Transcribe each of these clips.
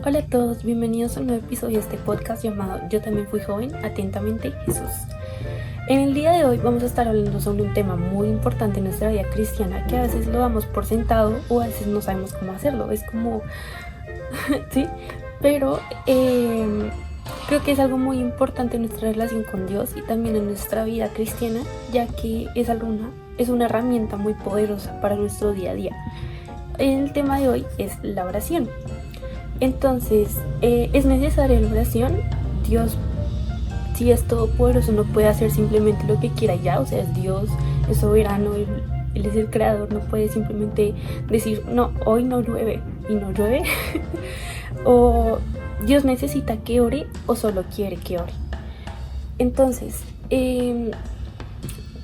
Hola a todos, bienvenidos a un nuevo episodio de este podcast llamado Yo también fui joven, atentamente Jesús. En el día de hoy vamos a estar hablando sobre un tema muy importante en nuestra vida cristiana que a veces lo damos por sentado o a veces no sabemos cómo hacerlo, es como, sí, pero creo que es algo muy importante en nuestra relación con Dios y también en nuestra vida cristiana, ya que es una herramienta muy poderosa para nuestro día a día. El tema de hoy es la oración. Entonces, ¿es necesaria la oración? Dios, si es todopoderoso, no puede hacer simplemente lo que quiera ya, o sea, es Dios, es soberano, Él es el creador, no puede simplemente decir, no, hoy no llueve, y no llueve. O Dios necesita que ore o solo quiere que ore. Entonces,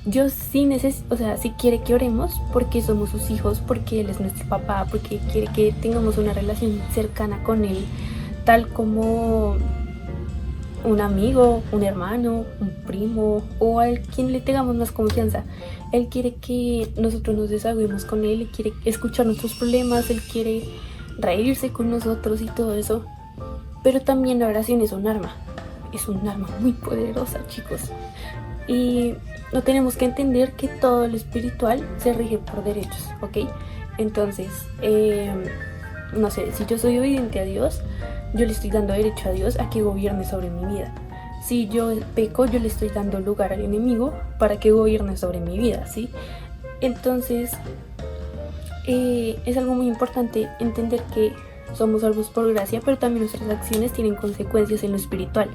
Dios sí quiere que oremos porque somos sus hijos, porque Él es nuestro papá, porque quiere que tengamos una relación cercana con Él, tal como un amigo, un hermano, un primo o a quien le tengamos más confianza. Él quiere que nosotros nos desahoguemos con Él, quiere escuchar nuestros problemas, Él quiere reírse con nosotros y todo eso. Pero también la oración es un arma muy poderosa, chicos. Y no tenemos que entender que todo lo espiritual se rige por derechos, ¿ok? Entonces, no sé, si yo soy obediente a Dios, yo le estoy dando derecho a Dios a que gobierne sobre mi vida. Si yo peco, yo le estoy dando lugar al enemigo para que gobierne sobre mi vida, ¿sí? Entonces, es algo muy importante entender que somos salvos por gracia, pero también nuestras acciones tienen consecuencias en lo espiritual.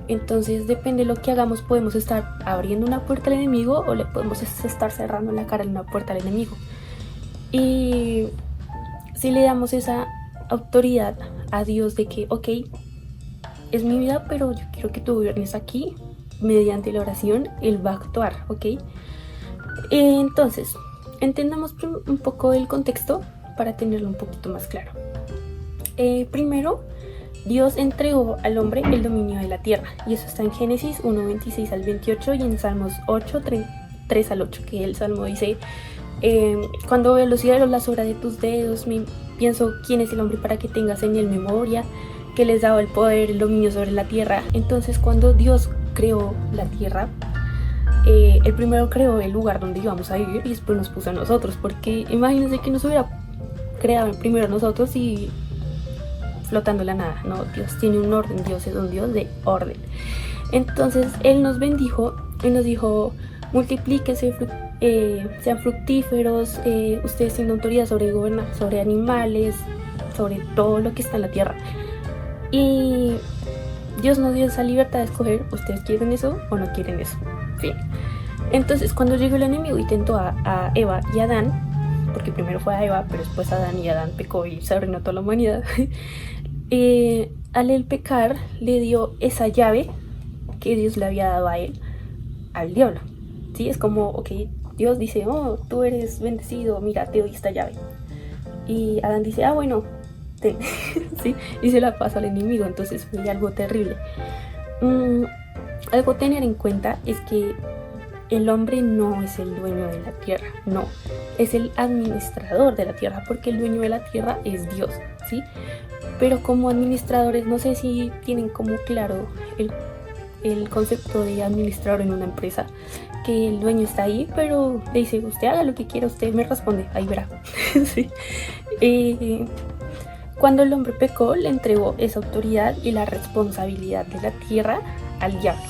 Entonces, depende de lo que hagamos, podemos estar abriendo una puerta al enemigo o le podemos estar cerrando la cara en una puerta al enemigo. Y si le damos esa autoridad a Dios de que, ok, es mi vida, pero yo quiero que tú gobiernes aquí, mediante la oración, Él va a actuar, ok. Entonces, entendamos un poco el contexto para tenerlo un poquito más claro. Primero, Dios entregó al hombre el dominio de la tierra, y eso está en Génesis 1:26 al 28 y en Salmos 3 al 8, que el Salmo dice, cuando veo los cielos, las obras de tus dedos, pienso quién es el hombre para que tengas en él memoria, que les daba el poder, el dominio sobre la tierra. Entonces, cuando Dios creó la tierra, Él primero creó el lugar donde íbamos a vivir y después nos puso a nosotros, porque imagínense que nos hubiera creado primero nosotros y flotando la nada. No, Dios tiene un orden, Dios es un Dios de orden. Entonces Él nos bendijo y nos dijo, multiplíquense, sean fructíferos, ustedes tienen autoridad sobre animales, sobre todo lo que está en la tierra. Y Dios nos dio esa libertad de escoger, ustedes quieren eso o no quieren eso. Fin. Entonces, cuando llegó el enemigo y tentó a Eva y a Adán, porque primero fue a Eva, pero después Adán, y Adán pecó y se arruinó toda la humanidad. Al él pecar, le dio esa llave que Dios le había dado a él, al diablo. ¿Sí? Es como, ok, Dios dice, oh, tú eres bendecido, mira, te doy esta llave. Y Adán dice, bueno, ten. ¿Sí? Y se la pasa al enemigo. Entonces fue algo terrible. Algo a tener en cuenta es que el hombre no es el dueño de la tierra, no, es el administrador de la tierra, porque el dueño de la tierra es Dios, ¿sí? Pero como administradores, no sé si tienen como claro el concepto de administrador en una empresa, que el dueño está ahí, pero le dice, usted haga lo que quiera, usted me responde, ahí verá. ¿Sí? Cuando el hombre pecó, le entregó esa autoridad y la responsabilidad de la tierra al diablo.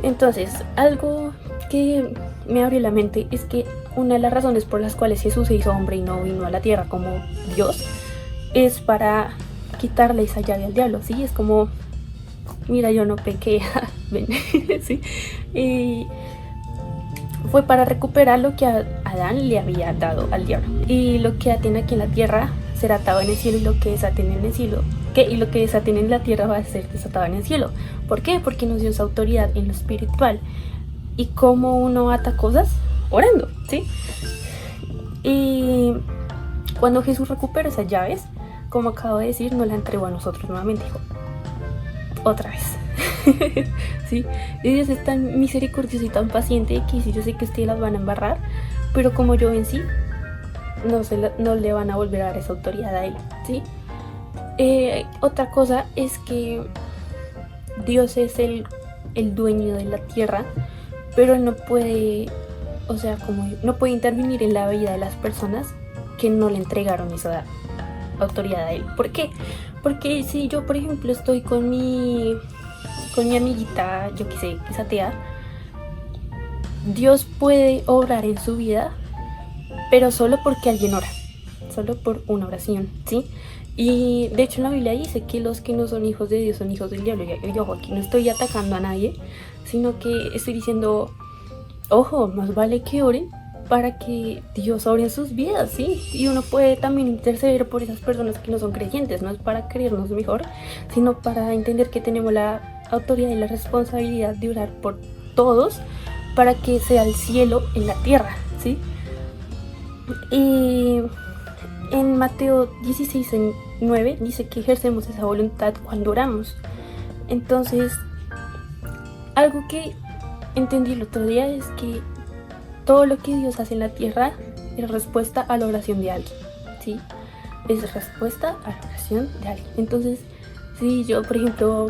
Entonces, algo que me abrió la mente es que una de las razones por las cuales Jesús se hizo hombre y no vino a la tierra como Dios es para quitarle esa llave al diablo, ¿sí? Es como, mira, yo no pequé, ven, ¿sí? Y fue para recuperar lo que Adán le había dado al diablo. Y lo que aten aquí en la tierra será atado en el cielo, y lo que desaten en el cielo, y lo que desaten en la tierra va a ser desatado en el cielo. ¿Por qué? Porque nos dio esa autoridad en lo espiritual. ¿Y cómo uno ata cosas? Orando, ¿sí? Y cuando Jesús recupera esas llaves, como acabo de decir, nos la entregó a nosotros nuevamente, dijo, otra vez. ¿Sí? Y Dios es tan misericordioso y tan paciente que si yo sé que ustedes las van a embarrar, pero como yo vencí, no le van a volver a dar esa autoridad a él, ¿sí? Otra cosa es que Dios es el dueño de la tierra, pero él no puede, o sea, como no puede intervenir en la vida de las personas que no le entregaron esa autoridad a él. ¿Por qué? Porque si yo, por ejemplo, estoy con mi amiguita, yo que sé, que es atea, Dios puede obrar en su vida, pero solo porque alguien ora, solo por una oración, ¿sí? Y de hecho en la Biblia dice que los que no son hijos de Dios son hijos del diablo. Y ojo, aquí no estoy atacando a nadie, sino que estoy diciendo, ojo, más vale que oren para que Dios obre en sus vidas, ¿sí? Y uno puede también interceder por esas personas que no son creyentes, no es para creernos mejor, sino para entender que tenemos la autoridad y la responsabilidad de orar por todos para que sea el cielo en la tierra, ¿sí? Y en Mateo 16:9 dice que ejercemos esa voluntad cuando oramos. Entonces, algo que entendí el otro día es que todo lo que Dios hace en la tierra es respuesta a la oración de alguien, ¿sí? Es respuesta a la oración de alguien. Entonces, si yo, por ejemplo,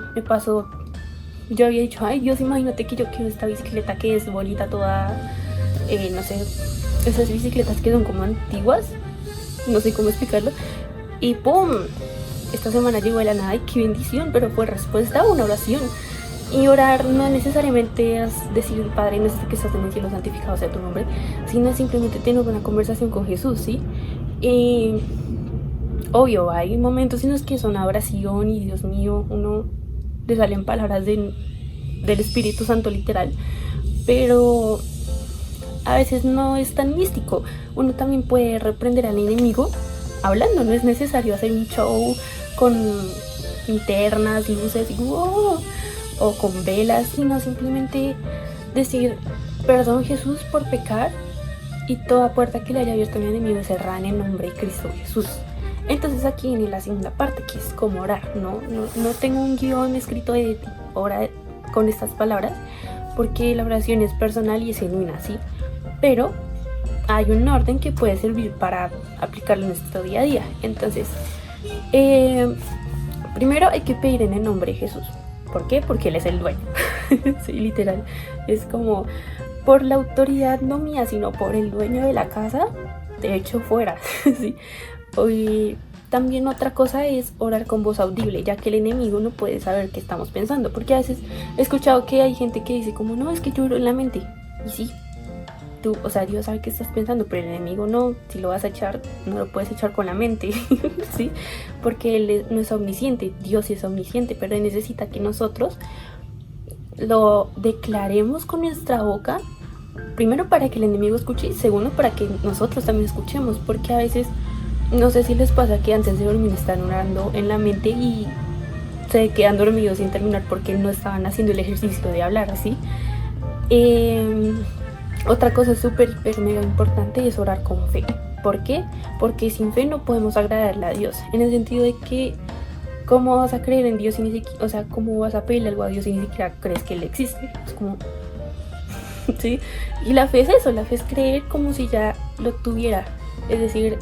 yo había dicho, ay Dios, imagínate que yo quiero esta bicicleta que es bonita toda, no sé, esas bicicletas que son como antiguas, no sé cómo explicarlo, y ¡pum! Esta semana llegó de la nada y qué bendición, pero fue respuesta a una oración. Y orar no necesariamente es decir, Padre nuestro que estás en el cielo, santificado sea tu nombre, sino simplemente tener una conversación con Jesús, ¿sí? Y obvio, hay momentos en los que es una oración y Dios mío, uno le salen palabras del Espíritu Santo literal, pero a veces no es tan místico. Uno también puede reprender al enemigo hablando, no es necesario hacer un show con linternas, luces y ¡wow! O con velas, sino simplemente decir, perdón Jesús por pecar, y toda puerta que le haya abierto mi enemigo cerrada en el nombre de Cristo Jesús. Entonces aquí viene la segunda parte, que es cómo orar. No tengo un guión escrito de orar con estas palabras, porque la oración es personal y es genuina, ¿sí? Pero hay un orden que puede servir para aplicarlo en nuestro día a día. Entonces, primero hay que pedir en el nombre de Jesús. ¿Por qué? Porque Él es el dueño. Sí, literal. Es como por la autoridad no mía, sino por el dueño de la casa, de hecho fuera. ¿Sí? Y también otra cosa es orar con voz audible, ya que el enemigo no puede saber qué estamos pensando. Porque a veces he escuchado que hay gente que dice como, no, es que yo oro en la mente. Y sí, tú, o sea, Dios sabe qué estás pensando, pero el enemigo no. Si lo vas a echar, no lo puedes echar con la mente, ¿sí? Porque Él no es omnisciente, Dios sí es omnisciente, pero Él necesita que nosotros lo declaremos con nuestra boca, primero para que el enemigo escuche y segundo para que nosotros también escuchemos, porque a veces, no sé si les pasa que antes de dormir están orando en la mente y se quedan dormidos sin terminar porque no estaban haciendo el ejercicio de hablar, ¿sí? Otra cosa súper, hiper, mega importante es orar con fe. ¿Por qué? Porque sin fe no podemos agradarle a Dios. En el sentido de que, ¿cómo vas a creer en Dios si ni siquiera, o sea, cómo vas a pedirle algo a Dios si ni siquiera crees que Él existe? Es como, ¿sí? Y la fe es eso, la fe es creer como si ya lo tuviera. Es decir,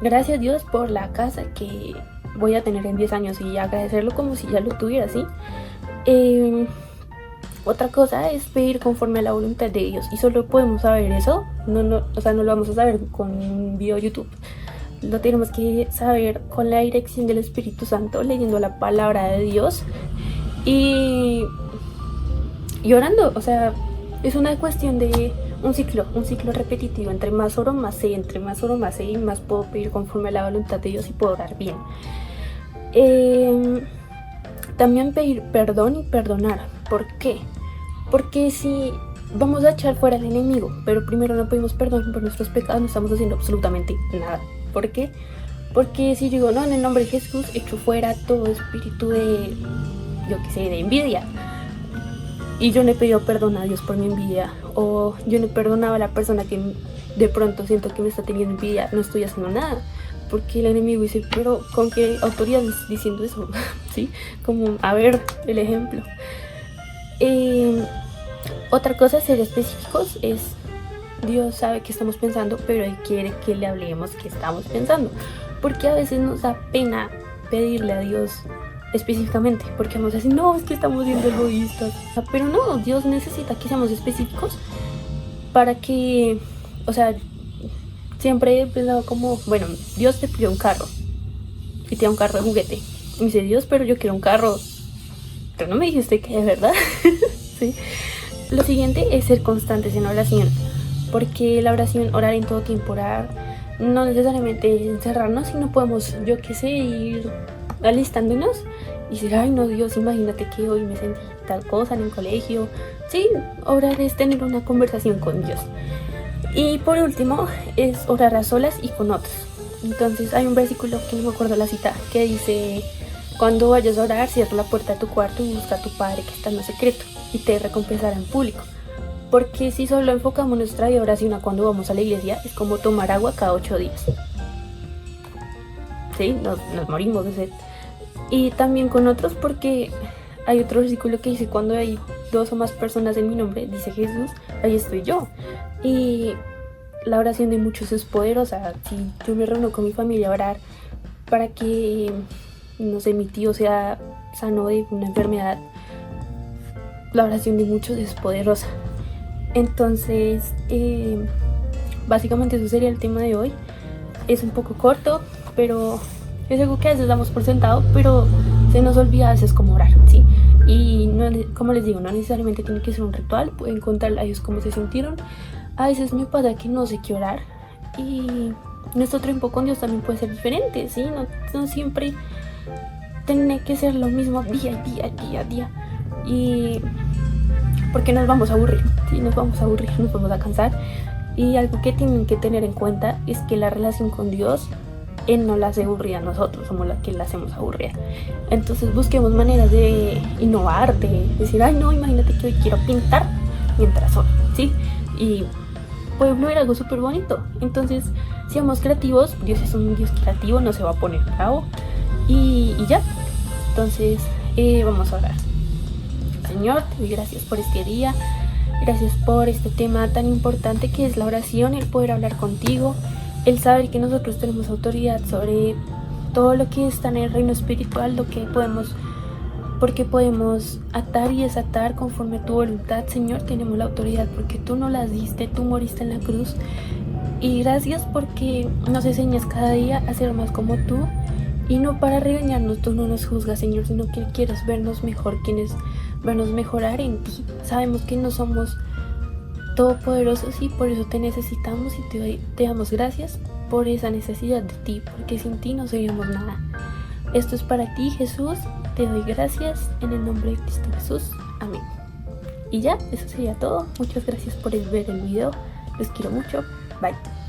gracias Dios por la casa que voy a tener en 10 años y agradecerlo como si ya lo tuviera, ¿sí? Otra cosa es pedir conforme a la voluntad de Dios, y solo podemos saber eso, o sea, no lo vamos a saber con un video de YouTube, lo tenemos que saber con la dirección del Espíritu Santo, leyendo la palabra de Dios y orando. O sea, es una cuestión de un ciclo repetitivo. Entre más oro, más sé, entre más oro, más sé, y más puedo pedir conforme a la voluntad de Dios y puedo orar bien. También pedir perdón y perdonar. ¿Por qué? Porque si vamos a echar fuera al enemigo, pero primero no pedimos perdón por nuestros pecados, no estamos haciendo absolutamente nada. ¿Por qué? Porque si yo digo, no, en el nombre de Jesús, echo fuera todo espíritu de, yo qué sé, de envidia, y yo no he pedido perdón a Dios por mi envidia, o yo no he perdonado a la persona que de pronto siento que me está teniendo envidia, no estoy haciendo nada. Porque el enemigo dice, pero ¿con qué autoridad estás diciendo eso? ¿Sí? Como, a ver, el ejemplo. Otra cosa, ser específicos, es Dios sabe qué estamos pensando, pero Él quiere que le hablemos qué estamos pensando. Porque a veces nos da pena pedirle a Dios específicamente, porque vamos a decir, no, es que estamos siendo egoístas. Pero no, Dios necesita que seamos específicos para que, o sea, siempre he pensado como, bueno, Dios te pidió un carro y te da un carro de juguete. Y dice, Dios, pero yo quiero un carro. Pero no me dijiste que es verdad. ¿Sí? Lo siguiente es ser constantes en oración, porque la oración, orar en todo tiempo, orar, no necesariamente encerrarnos, sino podemos, yo qué sé, ir alistándonos y decir, ay no, Dios, imagínate que hoy me sentí tal cosa en el colegio. Sí, orar es tener una conversación con Dios. Y por último es orar a solas y con otros. Entonces hay un versículo que no me acuerdo la cita, que dice, cuando vayas a orar, cierra la puerta de tu cuarto y busca a tu Padre que está en lo secreto y te recompensará en público. Porque si solo enfocamos nuestra vida oración a cuando vamos a la iglesia, es como tomar agua cada 8 días. Sí, nos morimos de sed. Y también con otros, porque hay otro versículo que dice, cuando hay 2 o más personas en mi nombre, dice Jesús, ahí estoy yo. Y la oración de muchos es poderosa. Si yo me reúno con mi familia a orar para que, no sé, mi tío sea sano de una enfermedad, la oración de muchos es poderosa. Entonces, básicamente eso sería el tema de hoy. Es un poco corto, pero es algo que a veces damos por sentado, pero se nos olvida a veces cómo orar, ¿sí? Y no, como les digo, no necesariamente tiene que ser un ritual, pueden contarle a ellos cómo se sintieron. A veces me pasa que no sé qué orar y nuestro tiempo con Dios también puede ser diferente, ¿sí? No siempre tiene que ser lo mismo día a día. Y porque nos vamos a aburrir, ¿sí? Nos vamos a cansar. Y algo que tienen que tener en cuenta es que la relación con Dios, Él no la hace aburrida a nosotros, somos las que la hacemos aburrida. Entonces busquemos maneras de innovar, de decir, ay no, imagínate que hoy quiero pintar mientras oro, ¿sí? Y puede fluir algo súper bonito. Entonces, seamos creativos, Dios es un Dios creativo, no se va a poner bravo. Y ya, entonces vamos a orar. Señor, te doy gracias por este día, gracias por este tema tan importante que es la oración, el poder hablar contigo, el saber que nosotros tenemos autoridad sobre todo lo que está en el reino espiritual, lo que podemos, porque podemos atar y desatar conforme a tu voluntad. Señor, tenemos la autoridad porque tú nos las diste, tú moriste en la cruz. Y gracias porque nos enseñas cada día a ser más como tú. Y no para regañarnos, tú no nos juzgas, Señor, sino que quieres vernos mejor, quieres vernos mejorar en ti. Sabemos que no somos todopoderosos y por eso te necesitamos y te damos gracias por esa necesidad de ti, porque sin ti no seríamos nada. Esto es para ti, Jesús, te doy gracias en el nombre de Cristo Jesús, amén. Y ya, eso sería todo. Muchas gracias por ver el video, los quiero mucho, bye.